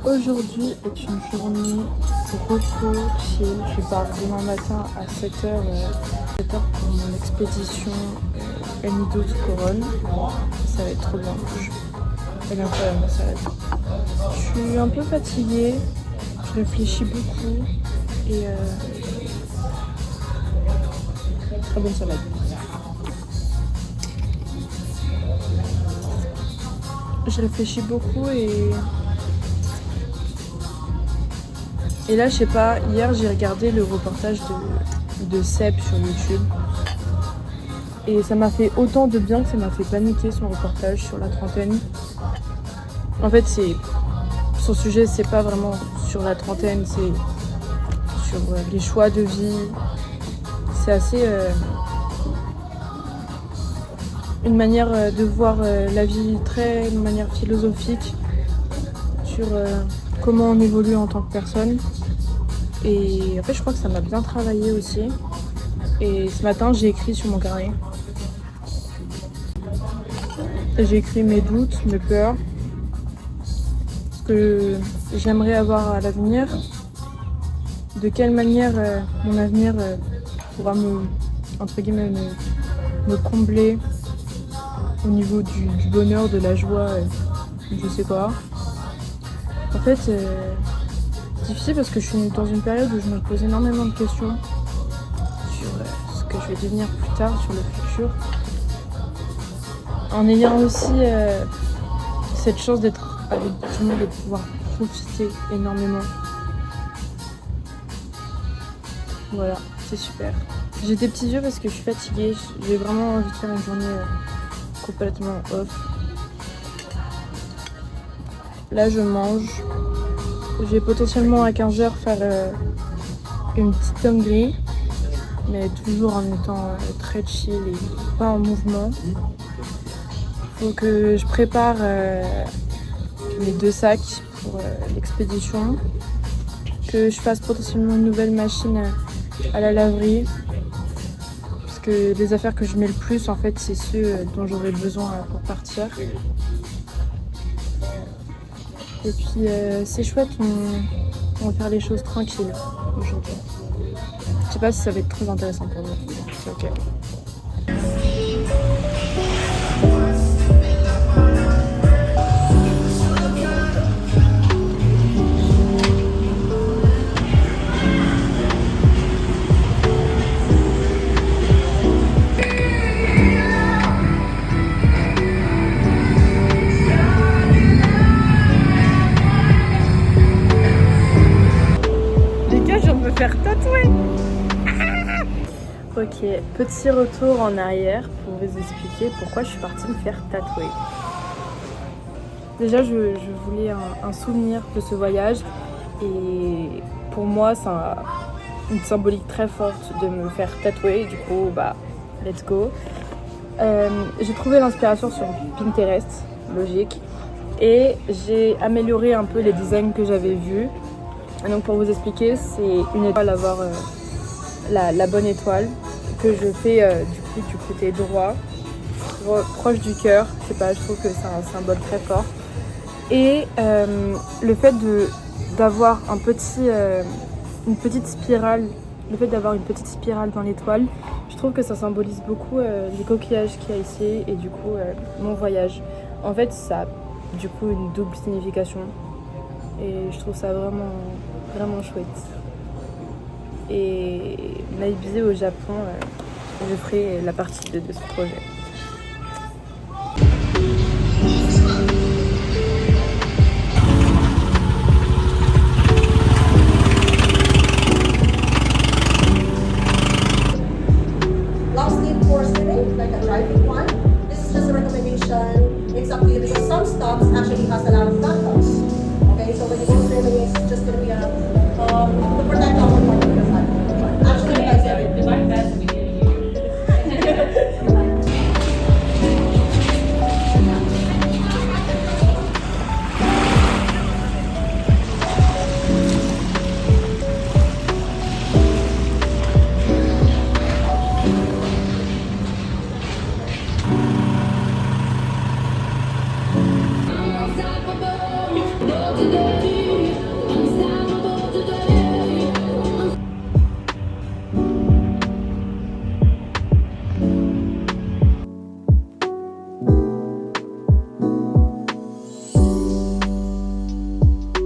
Aujourd'hui est une journée de repos, chill. Je pars demain matin à 7h, 7h pour mon expédition El Nido du Coron. Ça va être trop bien. Elle est incroyable ma salade. Je suis un peu fatiguée, je réfléchis beaucoup et très bonne salade. Je réfléchis beaucoup et là je sais pas, hier j'ai regardé le reportage de Seb sur YouTube et ça m'a fait autant de bien que ça m'a fait paniquer son reportage sur la trentaine. En fait son sujet c'est pas vraiment sur la trentaine, c'est sur les choix de vie. C'est assez une manière de voir la vie très de manière philosophique sur comment on évolue en tant que personne. Et en fait je crois que ça m'a bien travaillé aussi. Et ce matin j'ai écrit sur mon carnet. J'ai écrit mes doutes, mes peurs, ce que j'aimerais avoir à l'avenir, de quelle manière mon avenir pourra entre guillemets, me combler au niveau du bonheur, de la joie, je sais pas. En fait, c'est difficile parce que je suis dans une période où je me pose énormément de questions sur ce que je vais devenir plus tard, sur le futur. En ayant aussi cette chance d'être avec tout le monde et de pouvoir profiter énormément. Voilà, c'est super. J'ai des petits yeux parce que je suis fatiguée. J'ai vraiment envie de faire une journée complètement off. Là, je mange. Je vais potentiellement à 15h faire une petite dinguerie, mais toujours en étant très chill et pas en mouvement. Faut que je prépare mes 2 sacs pour l'expédition, que je fasse potentiellement une nouvelle machine à la laverie, parce que les affaires que je mets le plus en fait c'est ceux dont j'aurai besoin pour partir. Et puis c'est chouette, on va faire les choses tranquilles aujourd'hui. Je sais pas si ça va être très intéressant pour vous, c'est ok. Faire tatouer. Ok, petit retour en arrière pour vous expliquer pourquoi je suis partie me faire tatouer. Déjà, je voulais un souvenir de ce voyage et pour moi, c'est une symbolique très forte de me faire tatouer. Du coup, bah, let's go. J'ai trouvé l'inspiration sur Pinterest, logique, et j'ai amélioré un peu les designs que j'avais vus. Et donc pour vous expliquer, c'est une étoile, avoir la bonne étoile que je fais du côté droit, proche du cœur. Je sais pas, je trouve que c'est un symbole très fort. Et le fait d'avoir une petite spirale, le fait d'avoir une petite spirale dans l'étoile, je trouve que ça symbolise beaucoup les coquillages qu'il y a ici et du coup mon voyage. En fait, ça a du coup une double signification. Et je trouve ça vraiment, vraiment chouette. Et maybe au Japon, je ferai la partie 2 de ce projet. Lastly, for swimming, like a driving one, this is just a recommendation. It's up to you because some stops actually has a lot of